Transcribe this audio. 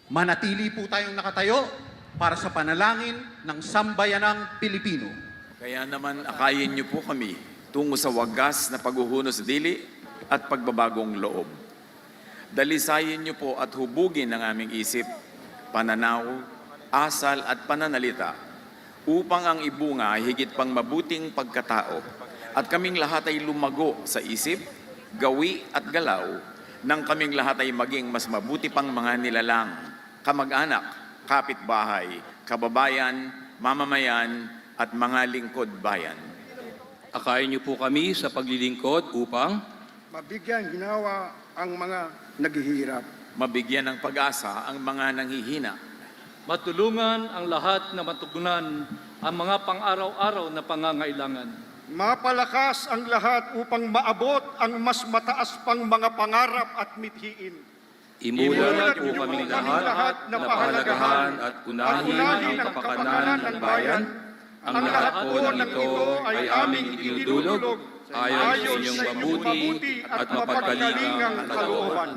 Manatili po tayong nakatayo para sa panalangin ng sambayanang Pilipino. Kaya naman akayin niyo po kami tungo sa wagas na paghuhunos dili at pagbabagong loob. Dalisayin niyo po at hubugin ang aming isip, pananaw, asal at pananalita upang ang ibunga ay higit pang mabuting pagkatao at kaming lahat ay lumago sa isip, gawi at galaw nang kaming lahat ay maging mas mabuti pang mga nilalang, kamag-anak, kapitbahay, kababayan, mamamayan at mga lingkod bayan. Akayin niyo po kami sa paglilingkod upang mabigyan ginawa ang mga naghihirap, Mabigyan ng pag-asa ang mga nanghihina. matulungan ang lahat na matugunan ang mga pang-araw-araw na pangangailangan. mapalakas ang lahat upang maabot ang mas mataas pang mga pangarap at mithiin. imulat po kaming lahat na pahalagahan at unahin ang kapakanan ng bayan. Ang lahat po ng ito ay aming idinudulog ayon sa inyong mabuti at mapagkalingang kalooban.